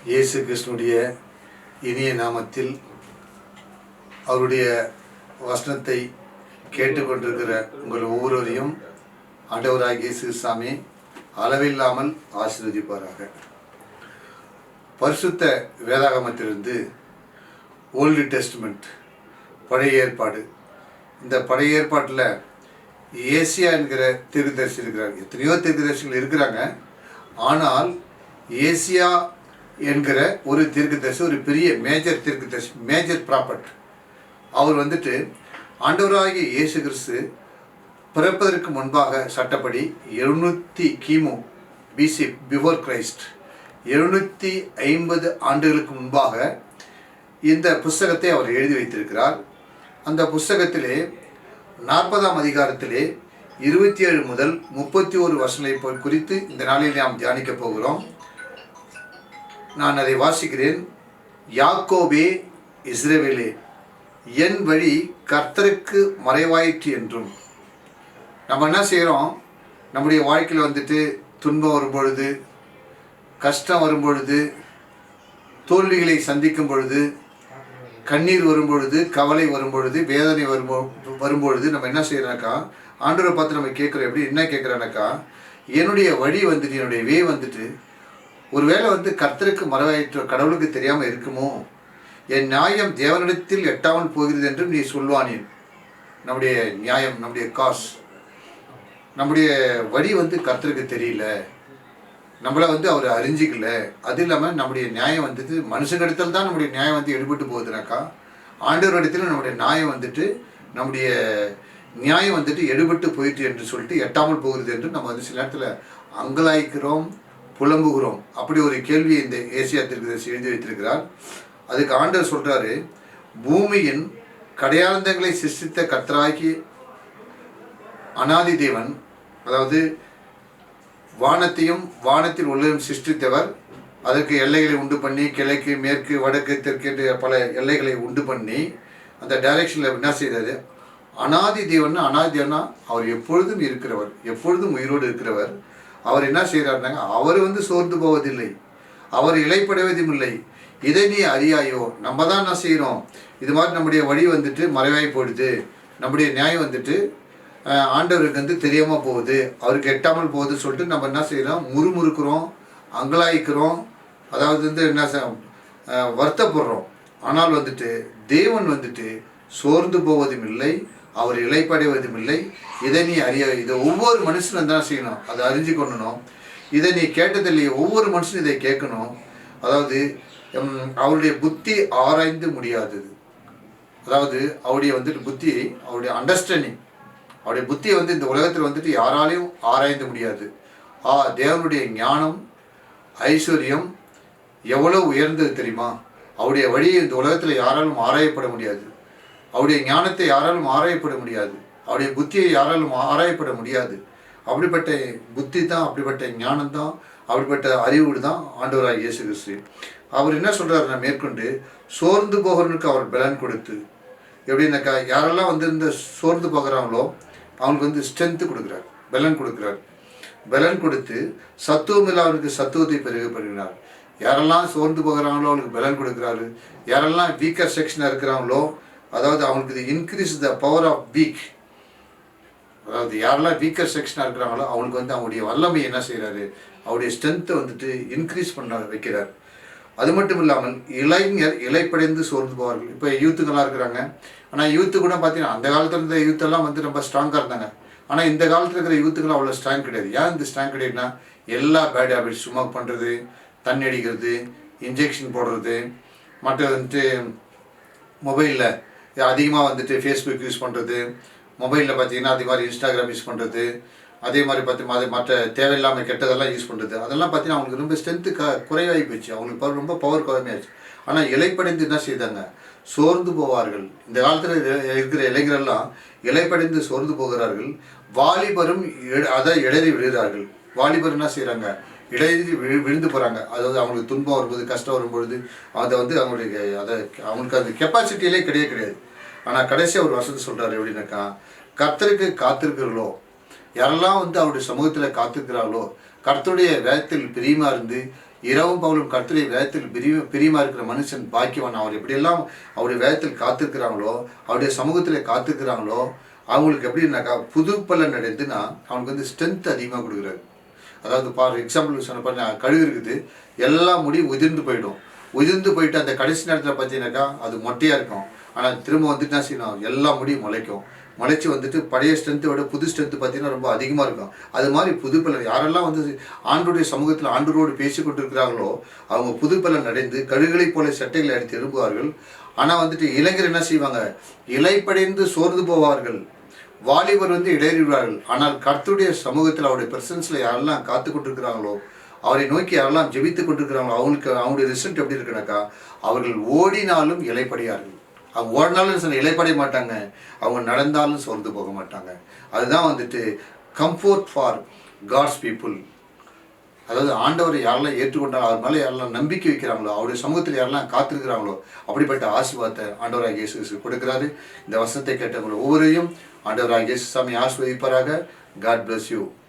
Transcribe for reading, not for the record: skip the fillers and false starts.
இயேசு கிறிஸ்துனுடைய இனிய நாமத்தில் அவருடைய வசனத்தை கேட்டுக்கொண்டிருக்கிற உங்கள் ஒவ்வொருவரையும் ஆண்டவராகிய இயேசு சாமி அளவில்லாமல் ஆசீர்வதிப்பாராக. பரிசுத்த வேதாகமத்திலிருந்து ஓல்டு டெஸ்ட்மெண்ட், பழைய ஏற்பாடு. இந்த பழைய ஏற்பாட்டில் ஏசியா என்கிற தீர்க்கதரிசி இருக்கிறார். எத்தனையோ தீர்க்கதரிசிகள் இருக்கிறாங்க. ஆனால் ஏசியா என்கிற ஒரு தீர்க்கதரிசி, ஒரு பெரிய மேஜர் தீர்க்கதரிசி, மேஜர் ப்ராப்பர்ட். அவர் ஆண்டவராகிய இயேசு கிறிஸ்து பிறப்பதற்கு முன்பாக சட்டப்படி 700 கிமு பிசி, பிஃபோர் கிரைஸ்ட், 750 ஆண்டுகளுக்கு முன்பாக இந்த புஸ்தகத்தை அவர் எழுதி வைத்திருக்கிறார். அந்த புஸ்தகத்திலே 40ஆம் அதிகாரத்திலே 27 முதல் 31 வசனங்களை குறித்து இந்த நாளில் நாம் தியானிக்கப் போகிறோம். நான் அதை வாசிக்கிறேன். யாக்கோபே, இஸ்ரவேலே, என் வழி கர்த்தருக்கு மறைவாயிற்று என்றும். நம்ம என்ன செய்கிறோம்? நம்முடைய வாழ்க்கையில் துன்பம் வரும்பொழுது, கஷ்டம் வரும்பொழுது, தோல்விகளை சந்திக்கும் பொழுது, கண்ணீர் வரும்பொழுது, கவலை வரும்பொழுது, வேதனை வரும்பொழுது நம்ம என்ன செய்யறோம்னாக்கா, ஆண்டவரை பார்த்து நம்ம கேட்குறோம். எப்படி என்ன கேட்குறோன்னாக்கா, என்னுடைய வழி என்னுடைய வே ஒருவேளை கர்த்தருக்கு மறைவாயிற்று, கடவுளுக்கு தெரியாமல் இருக்குமோ, என் நியாயம் தேவனிடத்தில் எட்டாமல் போகிறது என்றும் நீ சொல்வானேன். நம்முடைய நியாயம், நம்முடைய காஸ், நம்முடைய வழி கர்த்தருக்கு தெரியல, நம்மளை அவர் அறிஞ்சிக்கல. அது இல்லாமல் நம்முடைய நியாயம் மனுஷனிடத்தில் தான் நம்முடைய நியாயம் எடுபட்டு போகுதுனாக்கா, ஆண்டவர் இடத்துல நம்முடைய நியாயம் நம்முடைய நியாயம் எடுபட்டு போயிட்டு என்று சொல்லிட்டு எட்டாமல் போகிறது என்று நம்ம சில நேரத்தில் அங்கலாய்க்கிறோம், புலம்புகிறோம். அப்படி ஒரு கேள்வியை இந்த ஏசியா தீர்க்கதரிசி எழுதி வைத்திருக்கிறார். அதுக்கு ஆண்டவர் சொல்றாரு, பூமியின் கடையாந்தங்களை சிருஷ்டித்த கர்த்தராகி அநாதி தேவன், அதாவது வானத்தையும் வானத்தில் உள்ளதையும் சிருஷ்டித்தவர், அதற்கு எல்லைகளை உண்டு பண்ணி, கிழக்கு மேற்கு வடக்கு தெற்கு என்று பல எல்லைகளை உண்டு பண்ணி அந்த டைரக்ஷனில் என்ன செய்தார்? அநாதி தேவன்னா அவர் எப்பொழுதும் இருக்கிறவர், எப்பொழுதும் உயிரோடு இருக்கிறவர். அவர் என்ன செய்கிறாருனாங்க, அவர் சோர்ந்து போவதில்லை, அவர் இலைப்படைவதும் இல்லை. இதை நீ அறியாயோ? நம்ம தான் என்ன செய்கிறோம்? இது மாதிரி நம்முடைய வழி மறைவாய் போயிடுது, நம்முடைய நியாயம் ஆண்டவருக்கு தெரியாமல் போகுது, அவருக்கு எட்டாமல் போகுதுன்னு சொல்லிட்டு நம்ம என்ன செய்கிறோம்? முறுமுறுக்கிறோம், அங்கலாய்க்கிறோம், அதாவது என்ன வருத்தப்படுறோம். ஆனால் தேவன் சோர்ந்து போவதும் இல்லை, அவர் இலைப்படைவதும் இல்லை. இதை நீ இதை ஒவ்வொரு மனுஷனும் தான் செய்யணும், அதை அறிஞ்சு கொள்ளணும். இதை நீ கேட்டதில்லையே, ஒவ்வொரு மனுஷனும் இதை கேட்கணும். அதாவது அவருடைய புத்தி ஆராய்ந்து முடியாதது. அதாவது அவருடைய புத்தி, அவருடைய அண்டர்ஸ்டாண்டிங், அவருடைய புத்தியை இந்த உலகத்தில் யாராலையும் ஆராய்ந்து முடியாது. தேவனுடைய ஞானம், ஐஸ்வர்யம் எவ்வளோ உயர்ந்தது தெரியுமா? அவருடைய வழியை இந்த உலகத்தில் யாராலும் ஆராயப்பட முடியாது. அவருடைய ஞானத்தை யாராலும் ஆராயப்பட முடியாது. அவருடைய புத்தியை யாராலும் ஆராயப்பட முடியாது. அப்படிப்பட்ட புத்தி தான், அப்படிப்பட்ட ஞானம் தான், அப்படிப்பட்ட அறிவு தான் ஆண்டவராகிய இயேசு கிறிஸ்து. அவர் என்ன சொல்கிறாருன்னா, மேற்கொண்டு சோர்ந்து போகிறவனுக்கு அவர் பலன் கொடுத்து, எப்படின்னாக்கா யாரெல்லாம் இந்த சோர்ந்து போகிறாங்களோ அவனுக்கு ஸ்ட்ரென்த்து கொடுக்குறார், பலன் கொடுக்குறார். பலன் கொடுத்து சத்துவம் இல்லாதவனுக்கு சத்துவத்தை பெருகப்படுகிறார். யாரெல்லாம் சோர்ந்து போகிறாங்களோ அவனுக்கு பலன் கொடுக்குறாரு. யாரெல்லாம் வீக்கர் செக்ஷனாக இருக்கிறாங்களோ, அதாவது அவங்களுக்கு இது increase the power of weak, அதாவது யாரெல்லாம் வீக்கர் செக்ஷனாக இருக்கிறாங்களோ அவங்களுக்கு அவங்களுடைய வல்லமை என்ன செய்கிறாரு? அவருடைய ஸ்ட்ரென்த்தை இன்க்ரீஸ் பண்ண வைக்கிறார். அது மட்டும் இல்லாமல் இளைஞர் இலைப்படைந்து சோர்ந்து போவார்கள். இப்போ யூத்துக்கெல்லாம் இருக்கிறாங்க. ஆனால் யூத்து கூட பார்த்தீங்கன்னா, அந்த காலத்தில் இருந்த யூத்தெல்லாம் ரொம்ப ஸ்ட்ராங்காக இருந்தாங்க. ஆனால் இந்த காலத்தில் இருக்கிற யூத்துக்கெல்லாம் அவ்வளோ ஸ்ட்ராங் கிடையாது. ஏன் இந்த ஸ்ட்ராங் கிடையாதுன்னா, எல்லா பேட் ஹேபிட்ஸ், ஸ்மோக் பண்ணுறது, தண்ணி அடிக்கிறது, இன்ஜெக்ஷன் போடுறது, மற்ற மொபைலில் அதிகமாக ஃபேஸ்புக் யூஸ் பண்ணுறது, மொபைலில் பார்த்தீங்கன்னா அதே மாதிரி இன்ஸ்டாகிராம் யூஸ் பண்ணுறது, அதே மாதிரி பார்த்தீங்கன்னா மற்ற தேவையில்லாமல் கெட்டதெல்லாம் யூஸ் பண்ணுறது, அதெல்லாம் பார்த்தீங்கன்னா அவங்களுக்கு ரொம்ப ஸ்ட்ரென்த்து குறைவாகி போச்சு, அவங்களுக்கு ரொம்ப பவர் கம்மியாச்சு. ஆனால் இலைப்படைந்து என்ன செய்தாங்க? சோர்ந்து போவார்கள். இந்த காலத்தில் இருக்கிற இளைஞரெல்லாம் இலைப்படைந்து சோர்ந்து போகிறார்கள். வாலிபரும் அதை இடறி விழுகிறார்கள். வாலிபர் என்ன செய்கிறாங்க? இடையிறி விழுந்து போகிறாங்க. அதாவது அவங்களுக்கு துன்பம் வரும்போது, கஷ்டம் வரும்பொழுது அதை அவங்களுடைய அவங்களுக்கு அந்த கெப்பாசிட்டியிலே கிடையாது. ஆனால் கடைசியாக ஒரு வசதி சொல்கிறாரு. எப்படின்னாக்கா, கர்த்தருக்கு காத்திருக்கிறீர்களோ, யாரெல்லாம் அவருடைய சமூகத்தில் காத்திருக்கிறார்களோ, கர்த்தருடைய வேதத்தில் பிரியமாக இருந்து இரவும் பகலும் கர்த்தருடைய வேதத்தில் பிரியமாக இருக்கிற மனுஷன் பாக்கியவான். அவர் எப்படியெல்லாம் அவருடைய வேதத்தில் காத்திருக்கிறாங்களோ, அவருடைய சமூகத்தில் காத்திருக்கிறாங்களோ, அவங்களுக்கு எப்படின்னாக்கா புது பலன் அடைந்துன்னா அவனுக்கு வந்து ஸ்ட்ரென்த் அதிகமாக கொடுக்குறாரு. அதாவது ஃபார் எக்ஸாம்பிள் சொன்ன பண்ண கழுகு இருக்குது, எல்லா முடியும் உதிர்ந்து போயிடும். உதிர்ந்து போயிட்டு அந்த கடைசி நேரத்தில் பார்த்தீங்கன்னாக்கா அது மொட்டையாக இருக்கும். ஆனால் திரும்ப வந்துட்டு என்ன செய்யணும், எல்லா முடியும் முளைக்கும். முளைச்சி வந்துட்டு பழைய ஸ்ட்ரென்த்தை விட புது ஸ்ட்ரென்த்து பார்த்தீங்கன்னா ரொம்ப அதிகமாக இருக்கும். அது மாதிரி புது பலன் யாரெல்லாம் வந்து ஆண்டோடைய சமூகத்தில் ஆண்டோடு பேசி கொண்டு இருக்கிறாங்களோ அவங்க புது பலன் அடைந்து கழுகுகளைப் போல சட்டைகளை அடித்து எழுப்புவார்கள். ஆனால் வந்துட்டு இளைஞர் என்ன செய்வாங்க, இலைப்படைந்து சோர்ந்து போவார்கள். வாலிபர் வந்து இடையறிவார்கள். ஆனால் கர்த்தருடைய சமூகத்தில் அவருடைய பிரசன்ஸில் யாரெல்லாம் காத்து கொண்டிருக்கிறாங்களோ, அவரை நோக்கி யாரெல்லாம் ஜெபித்து கொண்டிருக்கிறாங்களோ அவங்களுக்கு அவங்களுடைய ரிசல்ட் எப்படி இருக்குனாக்கா, அவர்கள் ஓடினாலும் இலைப்படையார்கள். அவங்க ஓடினாலும் இலைப்படைய மாட்டாங்க, அவங்க நடந்தாலும் சோர்ந்து போக மாட்டாங்க. அதுதான் வந்துட்டு கம்ஃபோர்ட் ஃபார் காட்ஸ் பீப்புள். அதாவது ஆண்டவரை யாரெல்லாம் ஏற்றுக்கொண்டாலும் அவர் மேலே யாரெல்லாம் நம்பிக்கை வைக்கிறாங்களோ, அவருடைய சமூகத்தில் யாரெல்லாம் காத்திருக்கிறாங்களோ அப்படிப்பட்ட ஆசீர்வாதத்தை ஆண்டவராகிய இயேசு கிறிஸ்து கொடுக்கிறாரு. இந்த வசனத்தை கேட்டவங்க ஒவ்வொருவரையும் ஆண்டவராகிய இயேசு சாமி ஆசீர்வதிப்பாராக. God bless you.